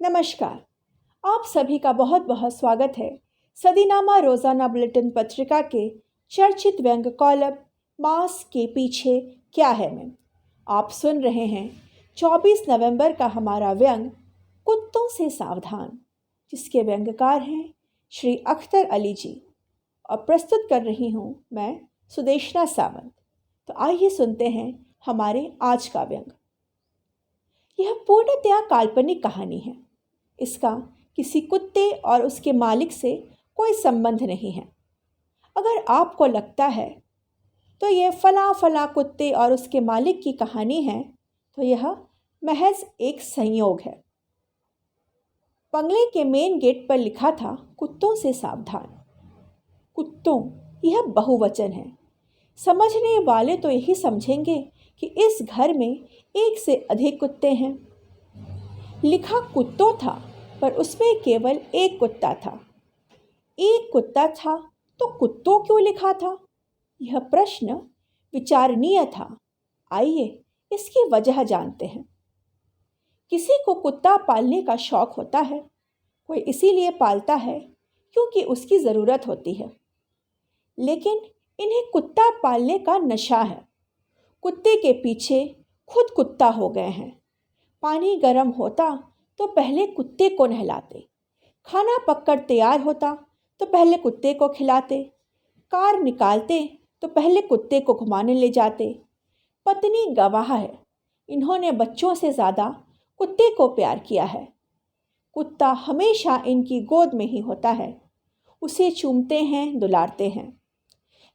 नमस्कार। आप सभी का बहुत बहुत स्वागत है सदीनामा रोज़ाना बुलेटिन पत्रिका के चर्चित व्यंग कॉलम मास्क के पीछे क्या है में। आप सुन रहे हैं 24 नवंबर का हमारा व्यंग कुत्तों से सावधान, जिसके व्यंगकार हैं श्री अख्तर अली जी, और प्रस्तुत कर रही हूँ मैं सुदेशना सावंत। तो आइए सुनते हैं हमारे आज का व्यंग। यह पूर्णतया काल्पनिक कहानी है। इसका किसी कुत्ते और उसके मालिक से कोई संबंध नहीं है। अगर आपको लगता है तो यह फला फला कुत्ते और उसके मालिक की कहानी है, तो यह महज एक संयोग है। बंगले के मेन गेट पर लिखा था कुत्तों से सावधान। कुत्तों, यह बहुवचन है। समझने वाले तो यही समझेंगे कि इस घर में एक से अधिक कुत्ते हैं। लिखा कुत्तों था, पर उसमें केवल एक कुत्ता था। एक कुत्ता था तो कुत्तों क्यों लिखा था? यह प्रश्न विचारणीय था। आइए इसकी वजह जानते हैं। किसी को कुत्ता पालने का शौक होता है। कोई इसीलिए पालता है क्योंकि उसकी ज़रूरत होती है। लेकिन इन्हें कुत्ता पालने का नशा है। कुत्ते के पीछे खुद कुत्ता हो गए हैं। पानी गर्म होता तो पहले कुत्ते को नहलाते, खाना पककर तैयार होता तो पहले कुत्ते को खिलाते, कार निकालते तो पहले कुत्ते को घुमाने ले जाते। पत्नी गवाह है, इन्होंने बच्चों से ज़्यादा कुत्ते को प्यार किया है। कुत्ता हमेशा इनकी गोद में ही होता है। उसे चूमते हैं, दुलारते हैं।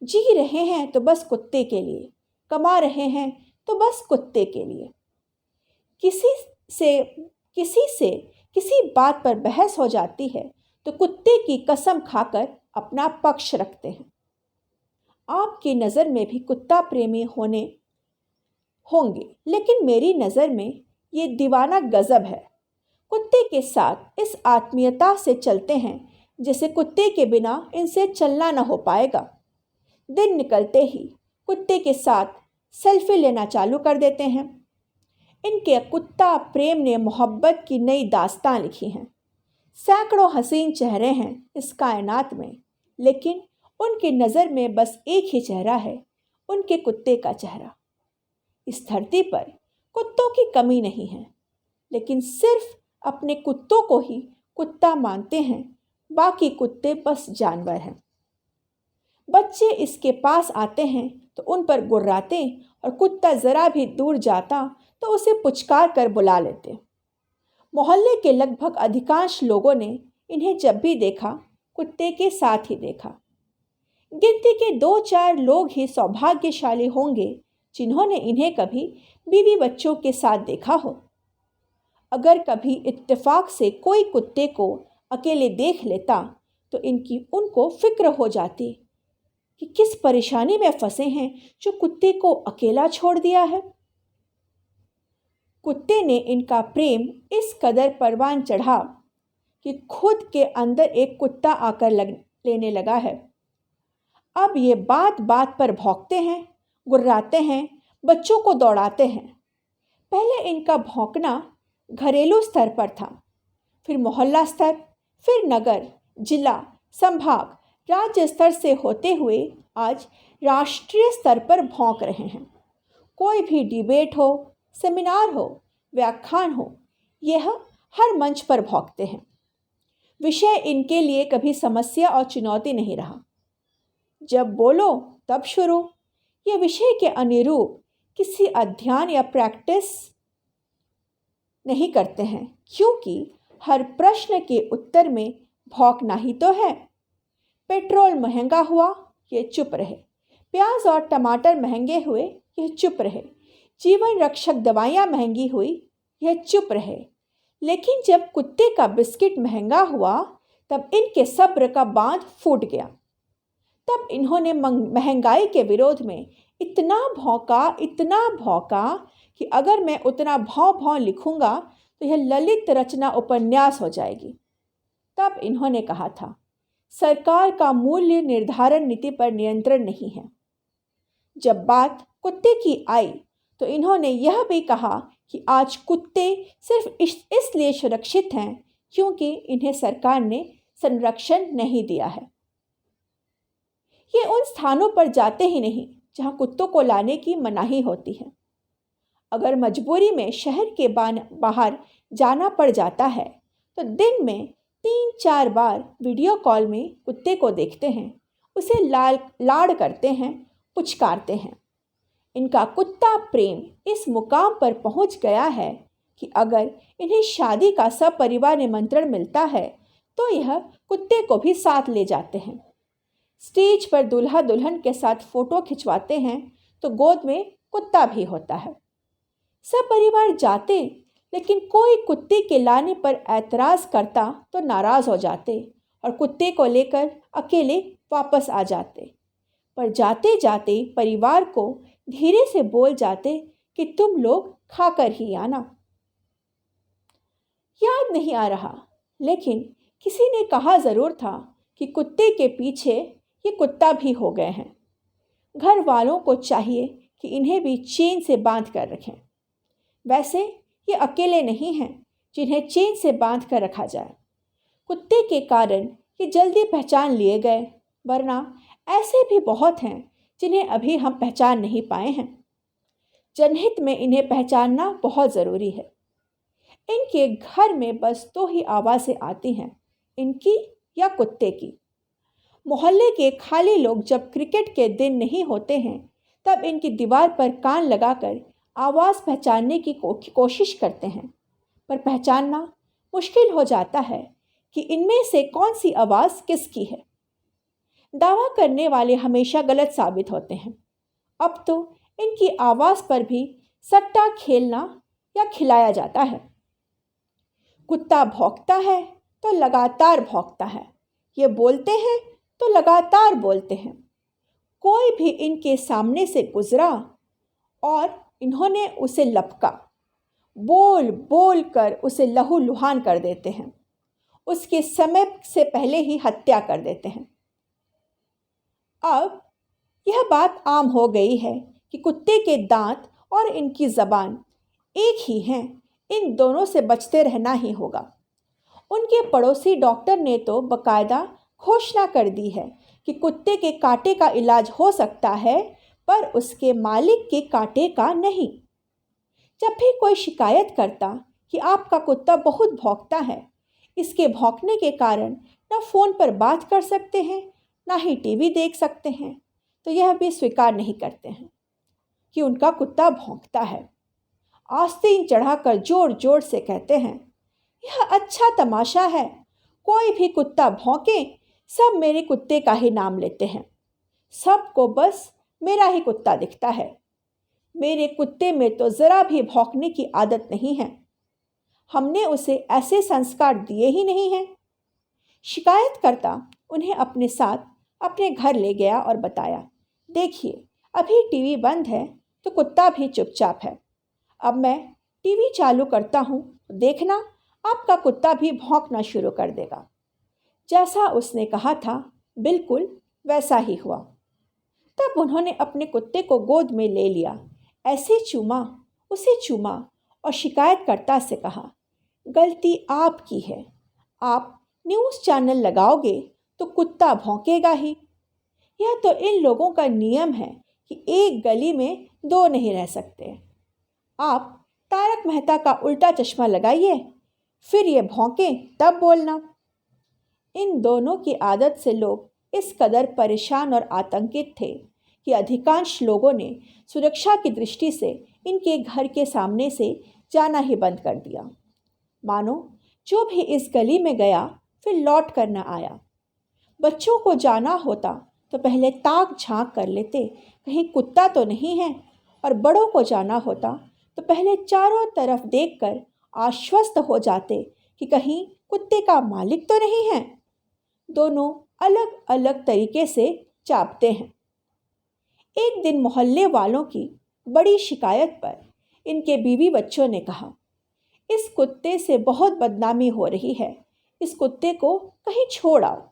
जी रहे हैं तो बस कुत्ते के लिए, कमा रहे हैं तो बस कुत्ते के लिए। किसी से किसी बात पर बहस हो जाती है तो कुत्ते की कसम खाकर अपना पक्ष रखते हैं। आपकी नज़र में भी कुत्ता प्रेमी होंगे, लेकिन मेरी नज़र में ये दीवाना गजब है। कुत्ते के साथ इस आत्मीयता से चलते हैं जैसे कुत्ते के बिना इनसे चलना न हो पाएगा। दिन निकलते ही कुत्ते के साथ सेल्फी लेना चालू कर देते हैं। इनके कुत्ता प्रेम ने मोहब्बत की नई दास्तां लिखी हैं। सैकड़ों हसीन चेहरे हैं इस कायनात में, लेकिन उनकी नज़र में बस एक ही चेहरा है, उनके कुत्ते का चेहरा। इस धरती पर कुत्तों की कमी नहीं है, लेकिन सिर्फ अपने कुत्तों को ही कुत्ता मानते हैं। बाकी कुत्ते बस जानवर हैं। बच्चे इसके पास आते हैं तो उन पर गुर्राते, और कुत्ता ज़रा भी दूर जाता तो उसे पुचकार कर बुला लेते। मोहल्ले के लगभग अधिकांश लोगों ने इन्हें जब भी देखा, कुत्ते के साथ ही देखा। गिनती के 2-4 लोग ही सौभाग्यशाली होंगे जिन्होंने इन्हें कभी बीवी बच्चों के साथ देखा हो। अगर कभी इत्तेफाक से कोई कुत्ते को अकेले देख लेता तो उनको फिक्र हो जाती कि किस परेशानी में फंसे हैं जो कुत्ते को अकेला छोड़ दिया है। कुत्ते ने इनका प्रेम इस कदर परवान चढ़ा कि खुद के अंदर एक कुत्ता आकर लेने लगा है। अब ये बात बात पर भौंकते हैं, गुर्राते हैं, बच्चों को दौड़ाते हैं। पहले इनका भौंकना घरेलू स्तर पर था, फिर मोहल्ला स्तर, फिर नगर, जिला, संभाग, राज्य स्तर से होते हुए आज राष्ट्रीय स्तर पर भौंक रहे हैं। कोई भी डिबेट हो, सेमिनार हो, व्याख्यान हो, यह हर मंच पर भौंकते हैं। विषय इनके लिए कभी समस्या और चुनौती नहीं रहा। जब बोलो तब शुरू। ये विषय के अनुरूप किसी अध्ययन या प्रैक्टिस नहीं करते हैं, क्योंकि हर प्रश्न के उत्तर में भौंकना ही तो है। पेट्रोल महंगा हुआ, ये चुप रहे। प्याज और टमाटर महंगे हुए, यह चुप रहे। जीवन रक्षक दवाइयाँ महंगी हुई, यह चुप रहे। लेकिन जब कुत्ते का बिस्किट महंगा हुआ, तब इनके सब्र का बांध फूट गया। तब इन्होंने महंगाई के विरोध में इतना भौंका कि अगर मैं उतना भौं लिखूंगा तो यह ललित रचना उपन्यास हो जाएगी। तब इन्होंने कहा था, सरकार का मूल्य निर्धारण नीति पर नियंत्रण नहीं है। जब बात कुत्ते की आई तो इन्होंने यह भी कहा कि आज कुत्ते सिर्फ इसलिए सुरक्षित हैं क्योंकि इन्हें सरकार ने संरक्षण नहीं दिया है। ये उन स्थानों पर जाते ही नहीं जहां कुत्तों को लाने की मनाही होती है। अगर मजबूरी में शहर के बाहर जाना पड़ जाता है तो दिन में 3-4 बार वीडियो कॉल में कुत्ते को देखते हैं, उसे लाड़ करते हैं, पुचकारते हैं। इनका कुत्ता प्रेम इस मुकाम पर पहुंच गया है कि अगर इन्हें शादी का सपरिवार निमंत्रण मिलता है तो यह कुत्ते को भी साथ ले जाते हैं। स्टेज पर दूल्हा दुल्हन के साथ फोटो खिंचवाते हैं तो गोद में कुत्ता भी होता है। सब परिवार जाते, लेकिन कोई कुत्ते के लाने पर ऐतराज करता तो नाराज हो जाते और कुत्ते को लेकर अकेले वापस आ जाते। पर जाते जाते परिवार को धीरे से बोल जाते कि तुम लोग खाकर ही आना। याद नहीं आ रहा, लेकिन किसी ने कहा जरूर था कि कुत्ते के पीछे ये कुत्ता भी हो गए हैं। घर वालों को चाहिए कि इन्हें भी चेन से बांध कर रखें। वैसे ये अकेले नहीं हैं जिन्हें चेन से बांध कर रखा जाए। कुत्ते के कारण ये जल्दी पहचान लिए गए, वरना ऐसे भी बहुत हैं जिन्हें अभी हम पहचान नहीं पाए हैं। जनहित में इन्हें पहचानना बहुत ज़रूरी है। इनके घर में बस 2 ही आवाज़ें आती हैं, इनकी या कुत्ते की। मोहल्ले के खाली लोग जब क्रिकेट के दिन नहीं होते हैं तब इनकी दीवार पर कान लगाकर आवाज़ पहचानने की कोशिश करते हैं, पर पहचानना मुश्किल हो जाता है कि इनमें से कौन सी आवाज़ किसकी है। दावा करने वाले हमेशा गलत साबित होते हैं। अब तो इनकी आवाज़ पर भी सट्टा खेलना या खिलाया जाता है। कुत्ता भौंकता है तो लगातार भौंकता है, ये बोलते हैं तो लगातार बोलते हैं। कोई भी इनके सामने से गुजरा और इन्होंने उसे लपका, बोल बोल कर उसे लहूलुहान कर देते हैं, उसके समय से पहले ही हत्या कर देते हैं। अब यह बात आम हो गई है कि कुत्ते के दांत और इनकी ज़बान एक ही हैं, इन दोनों से बचते रहना ही होगा। उनके पड़ोसी डॉक्टर ने तो बाकायदा घोषणा कर दी है कि कुत्ते के कांटे का इलाज हो सकता है, पर उसके मालिक के कांटे का नहीं। जब भी कोई शिकायत करता कि आपका कुत्ता बहुत भौंकता है, इसके भौंकने के कारण ना फ़ोन पर बात कर सकते हैं, ना ही टीवी देख सकते हैं, तो यह भी स्वीकार नहीं करते हैं कि उनका कुत्ता भौंकता है। आस्तीन चढ़ाकर जोर जोर से कहते हैं, यह अच्छा तमाशा है, कोई भी कुत्ता भौंके सब मेरे कुत्ते का ही नाम लेते हैं, सबको बस मेरा ही कुत्ता दिखता है। मेरे कुत्ते में तो ज़रा भी भौंकने की आदत नहीं है, हमने उसे ऐसे संस्कार दिए ही नहीं हैं। शिकायतकर्ता उन्हें अपने साथ अपने घर ले गया और बताया, देखिए अभी टीवी बंद है तो कुत्ता भी चुपचाप है, अब मैं टीवी चालू करता हूँ, देखना आपका कुत्ता भी भौंकना शुरू कर देगा। जैसा उसने कहा था बिल्कुल वैसा ही हुआ। तब उन्होंने अपने कुत्ते को गोद में ले लिया, ऐसे चूमा, उसे चूमा और शिकायतकर्ता से कहा, गलती आपकी है, आप न्यूज़ चैनल लगाओगे तो कुत्ता भौंकेगा ही। यह तो इन लोगों का नियम है कि एक गली में 2 नहीं रह सकते। आप तारक मेहता का उल्टा चश्मा लगाइए, फिर ये भौंके तब बोलना। इन दोनों की आदत से लोग इस कदर परेशान और आतंकित थे कि अधिकांश लोगों ने सुरक्षा की दृष्टि से इनके घर के सामने से जाना ही बंद कर दिया। मानो जो भी इस गली में गया फिर लौट कर न आया। बच्चों को जाना होता तो पहले ताक झांक कर लेते कहीं कुत्ता तो नहीं है, और बड़ों को जाना होता तो पहले चारों तरफ देखकर आश्वस्त हो जाते कि कहीं कुत्ते का मालिक तो नहीं है। दोनों अलग अलग तरीके से चापते हैं। एक दिन मोहल्ले वालों की बड़ी शिकायत पर इनके बीवी बच्चों ने कहा, इस कुत्ते से बहुत बदनामी हो रही है, इस कुत्ते को कहीं छोड़ आओ।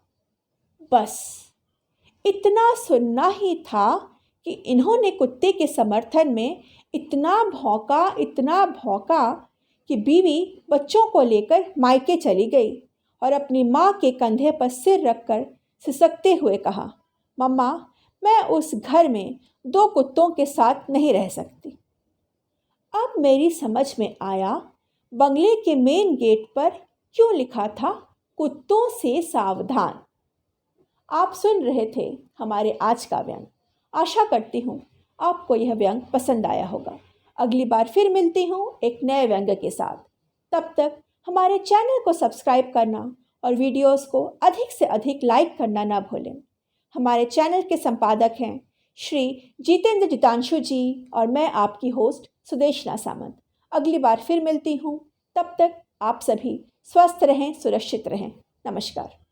बस इतना सुनना ही था कि इन्होंने कुत्ते के समर्थन में इतना भौंका कि बीवी बच्चों को लेकर मायके चली गई और अपनी माँ के कंधे पर सिर रखकर सिसकते हुए कहा, मम्मा, मैं उस घर में 2 कुत्तों के साथ नहीं रह सकती। अब मेरी समझ में आया बंगले के मेन गेट पर क्यों लिखा था, कुत्तों से सावधान। आप सुन रहे थे हमारे आज का व्यंग। आशा करती हूँ आपको यह व्यंग पसंद आया होगा। अगली बार फिर मिलती हूँ एक नए व्यंग के साथ। तब तक हमारे चैनल को सब्सक्राइब करना और वीडियोस को अधिक से अधिक लाइक करना ना भूलें। हमारे चैनल के संपादक हैं श्री जितेंद्र जितांशु जी और मैं आपकी होस्ट सुदेशना सामंत। अगली बार फिर मिलती हूँ। तब तक आप सभी स्वस्थ रहें, सुरक्षित रहें। नमस्कार।